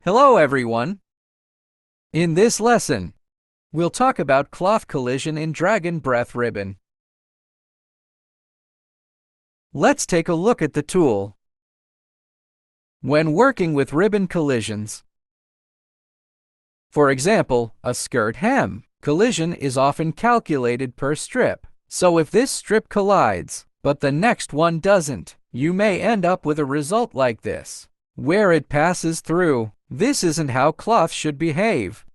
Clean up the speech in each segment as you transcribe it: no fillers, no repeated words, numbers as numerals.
Hello everyone! In this lesson, we'll talk about cloth collision in Dragon Breath Ribbon. Let's take a look at the tool. When working with ribbon collisions, for example, a skirt hem, collision is often calculated per strip. So if this strip collides, but the next one doesn't, you may end up with a result like this, where it passes through. This isn't how cloth should behave.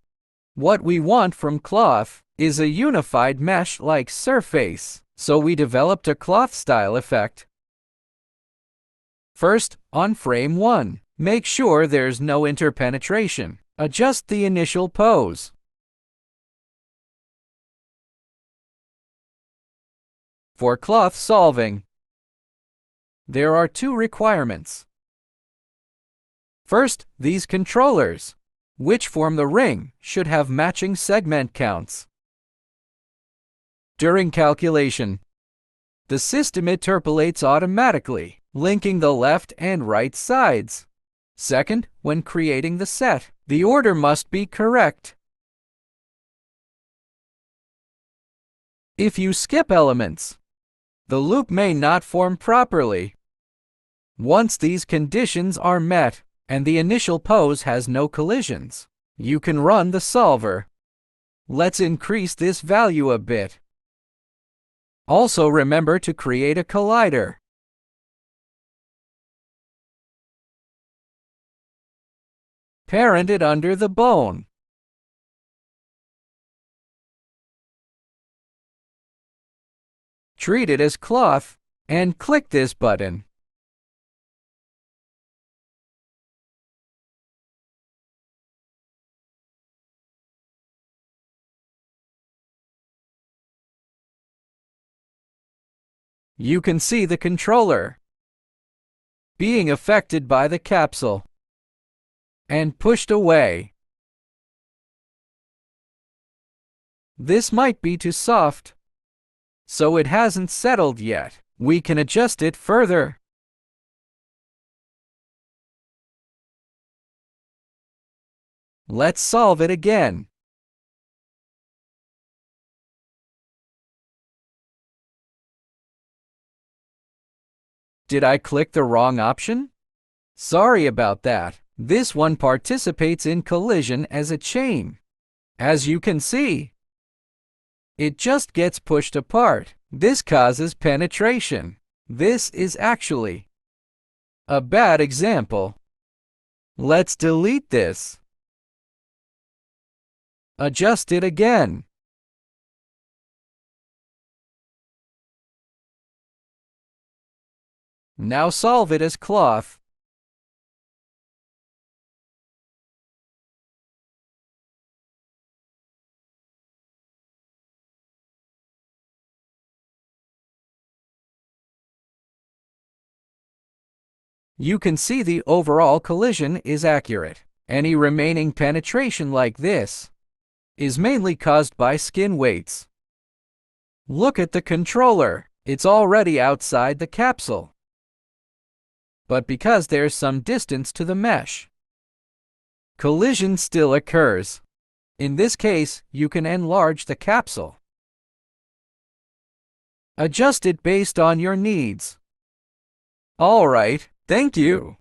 What we want from cloth is a unified mesh-like surface, so we developed a cloth-style effect. First, on frame 1, make sure there's no interpenetration. Adjust the initial pose. For cloth solving, there are two requirements. First, these controllers, which form the ring, should have matching segment counts. During calculation, the system interpolates automatically, linking the left and right sides. Second, when creating the set, the order must be correct. If you skip elements, the loop may not form properly. Once these conditions are met, and the initial pose has no collisions, you can run the solver. Let's increase this value a bit. Also remember to create a collider. Parent it under the bone. Treat it as cloth, and click this button. You can see the controller being affected by the capsule and pushed away. This might be too soft, so it hasn't settled yet. We can adjust it further. Let's solve it again. Did I click the wrong option? Sorry about that. This one participates in collision as a chain. As you can see, it just gets pushed apart. This causes penetration. This is actually a bad example. Let's delete this. Adjust it again. Now solve it as cloth. You can see the overall collision is accurate. Any remaining penetration like this is mainly caused by skin weights. Look at the controller. It's already outside the capsule. But because there's some distance to the mesh, collision still occurs. In this case, you can enlarge the capsule. Adjust it based on your needs. All right, thank you.